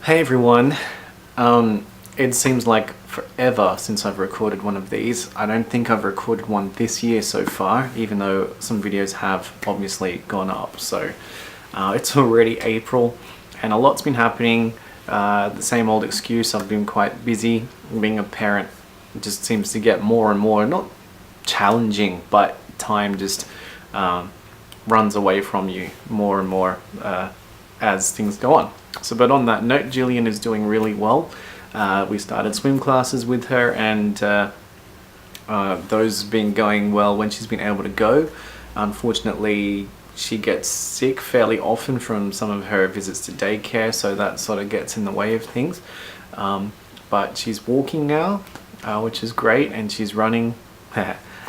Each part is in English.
Hey everyone, it seems like forever since I've recorded one of these. I don't think I've recorded one this year so far, even though some videos have obviously gone up. So it's already April and a lot's been happening. The same old excuse, I've been quite busy. Being a parent just seems to get more and more, not challenging, but time just runs away from you more and more as things go on. But on that note, Gillian is doing really well. We started swim classes with her, and those have been going well when she's been able to go. Unfortunately, she gets sick fairly often from some of her visits to daycare, so that sort of gets in the way of things. But she's walking now, which is great, and she's running,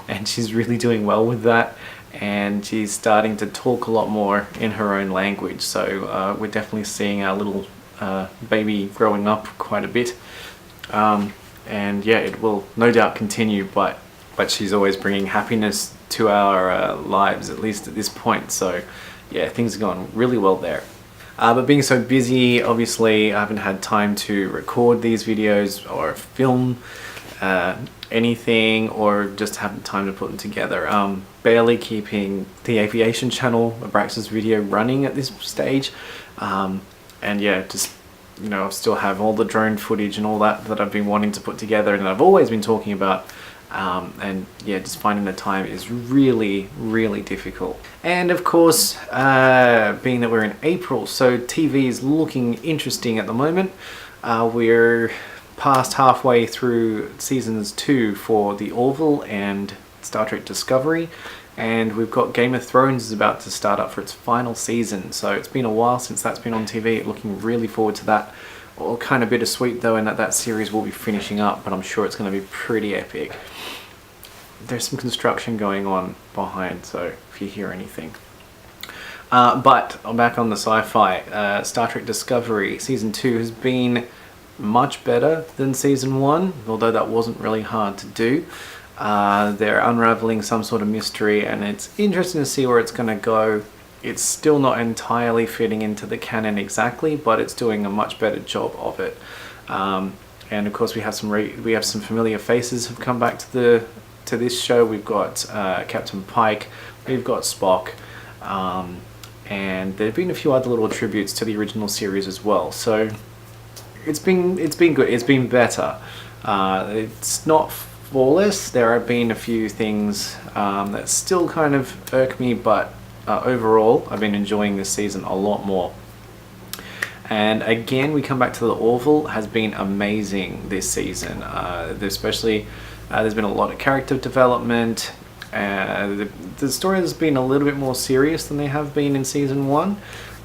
and she's really doing well with that. And she's starting to talk a lot more in her own language, so we're definitely seeing our little baby growing up quite a bit, and yeah, it will no doubt continue, but she's always bringing happiness to our lives, at least at this point. So yeah, things are going really well there. But being so busy, obviously I haven't had time to record these videos or film anything, or just haven't time to put them together. Barely keeping the aviation channel, Abraxas video, running at this stage, and yeah, just, you know, I still have all the drone footage and all that I've been wanting to put together and I've always been talking about, and yeah, just finding the time is really difficult. And of course, being that we're in April, so TV is looking interesting at the moment. We're past halfway through seasons 2 for the Orville and Star Trek Discovery, and we've got Game of Thrones is about to start up for its final season. So it's been a while since that's been on TV. Looking really forward to that. All kind of bittersweet though, in that series will be finishing up, but I'm sure it's going to be pretty epic. There's some construction going on behind, so if you hear anything. But I'm back on the sci-fi. Star Trek Discovery Season 2 has been much better than Season 1, although that wasn't really hard to do. They're unraveling some sort of mystery, and it's interesting to see where it's going to go. It's still not entirely fitting into the canon exactly, but it's doing a much better job of it. And of course we have some familiar faces have come back to this show. We've got Captain Pike, we've got Spock, and there have been a few other little tributes to the original series as well. So it's been good. It's been better. It's not flawless. There have been a few things that still kind of irk me, but overall I've been enjoying this season a lot more. And again, we come back to the Orville. Has been amazing this season. Especially there's been a lot of character development. The story has been a little bit more serious than they have been in Season 1,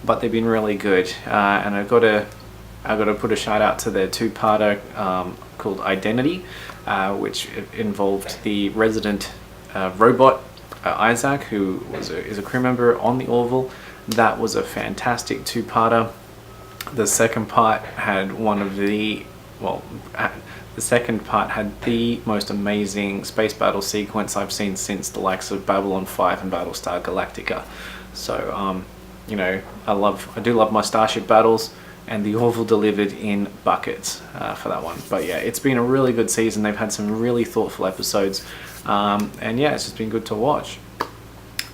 but they've been really good. And I've got to put a shout out to their two-parter called Identity, which involved the resident robot Isaac, who is a crew member on the Orville. That was a fantastic two-parter. The second part had the second part had the most amazing space battle sequence I've seen since the likes of Babylon 5 and Battlestar Galactica. So you know, I do love my starship battles, and the Orville delivered in buckets for that one. But yeah, it's been a really good season. They've had some really thoughtful episodes, and yeah, it's just been good to watch.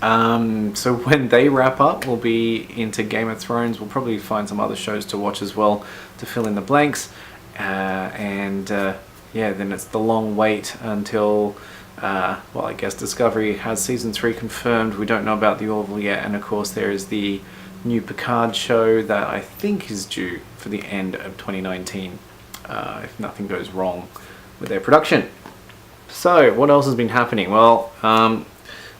So when they wrap up, we'll be into Game of Thrones. We'll probably find some other shows to watch as well to fill in the blanks, and yeah, then it's the long wait until well, I guess Discovery has Season 3 confirmed. We don't know about the Orville yet, and of course there is the new Picard show that I think is due for the end of 2019, if nothing goes wrong with their production. So what else has been happening? Well,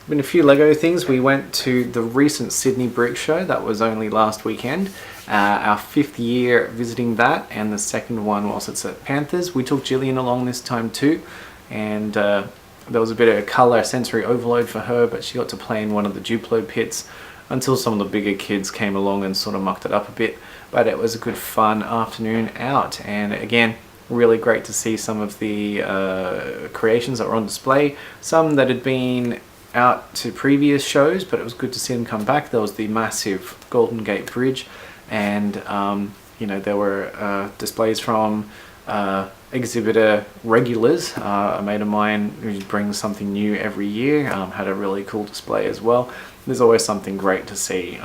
been a few Lego things. We went to the recent Sydney Brick Show. That was only last weekend. Our 5th year visiting that, and the second one whilst it's at Panthers. We took Gillian along this time too, and there was a bit of a colour sensory overload for her, but she got to play in one of the Duplo pits until some of the bigger kids came along and sort of mucked it up a bit. But it was a good fun afternoon out, and again, really great to see some of the creations that were on display. Some that had been out to previous shows, but it was good to see them come back. There was the massive Golden Gate Bridge, and you know, there were displays from exhibitor regulars. A mate of mine who brings something new every year had a really cool display as well. There's always something great to see.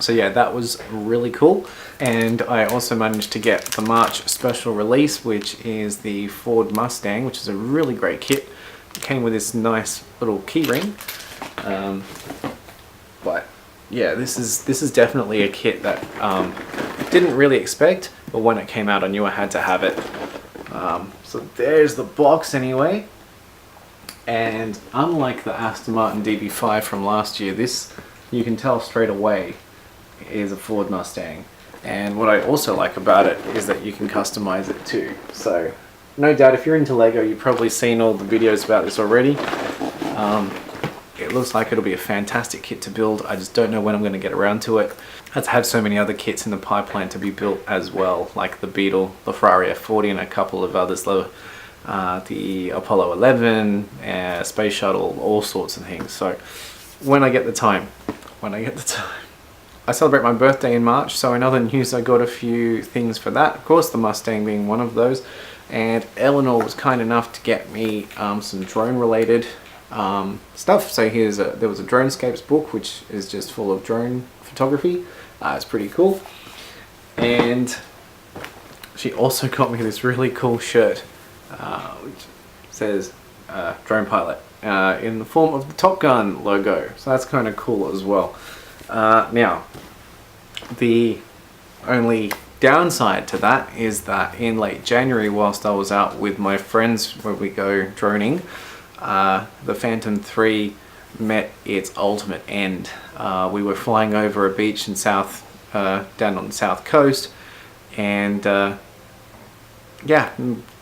So yeah, that was really cool. And I also managed to get the March special release, which is the Ford Mustang, which is a really great kit. It came with this nice little key ring. But yeah, this is definitely a kit that didn't really expect, but when it came out I knew I had to have it. So there's the box anyway. And unlike the Aston Martin DB5 from last year, this, you can tell straight away, is a Ford Mustang. And what I also like about it is that you can customize it too. So no doubt if you're into Lego, you've probably seen all the videos about this already. It looks like it'll be a fantastic kit to build. I just don't know when I'm going to get around to it. I have so many other kits in the pipeline to be built as well, like the Beetle, the Ferrari F40 and a couple of others, the Apollo 11, Space Shuttle, all sorts of things. So when I get the time. I celebrate my birthday in March, so in other news I got a few things for that. Of course, the Mustang being one of those. And Eleanor was kind enough to get me some drone related stuff. So there was a Dronescapes book, which is just full of drone photography. It's pretty cool. And she also got me this really cool shirt, which says drone pilot in the form of the Top Gun logo. So that's kind of cool as well. Now, the only downside to that is that in late January, whilst I was out with my friends where we go droning, the Phantom 3 met its ultimate end. We were flying over a beach in down on the south coast, and yeah,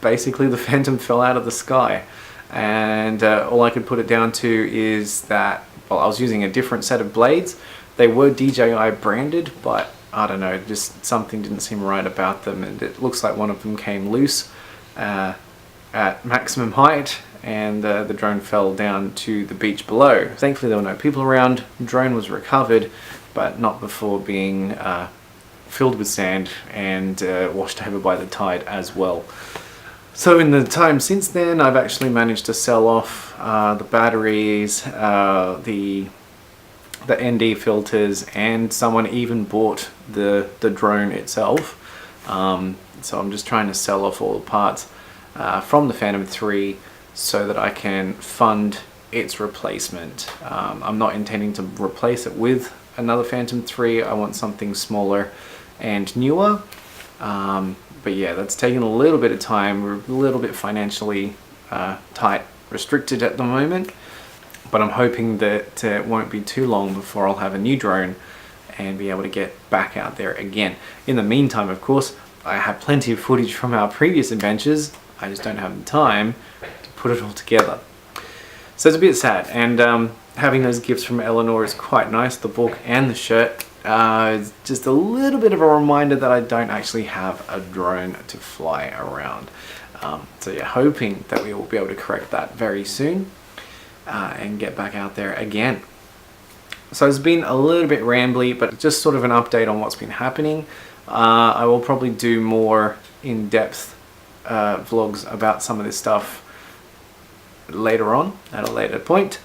basically the Phantom fell out of the sky. And all I could put it down to is that, well, I was using a different set of blades. They were DJI branded, but I don't know, just something didn't seem right about them, and it looks like one of them came loose at maximum height, and the drone fell down to the beach below. Thankfully there were no people around. The drone was recovered, but not before being filled with sand and washed over by the tide as well. So in the time since then, I've actually managed to sell off the batteries, the ND filters, and someone even bought the drone itself. So I'm just trying to sell off all the parts from the Phantom 3 so that I can fund its replacement. I'm not intending to replace it with another Phantom 3. I want something smaller and newer. But yeah, that's taking a little bit of time. We're a little bit financially tight, restricted at the moment. But I'm hoping that it won't be too long before I'll have a new drone and be able to get back out there again. In the meantime, of course, I have plenty of footage from our previous adventures. I just don't have the time to put it all together. So it's a bit sad, and having those gifts from Eleanor is quite nice, the book and the shirt. It's just a little bit of a reminder that I don't actually have a drone to fly around. So yeah, hoping that we will be able to correct that very soon. And get back out there again. So it's been a little bit rambly, but just sort of an update on what's been happening. I will probably do more in-depth vlogs about some of this stuff later on, at a later point.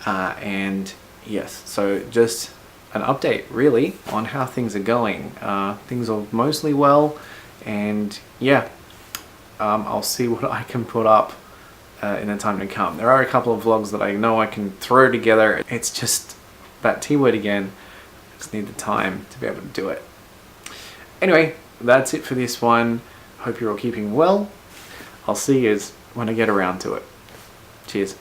And yes, so just an update really on how things are going. Things are mostly well, and yeah, I'll see what I can put up in the time to come. There are a couple of vlogs that I know I can throw together. It's just that T word again. I just need the time to be able to do it. Anyway, that's it for this one. Hope you're all keeping well. I'll see you when I get around to it. Cheers.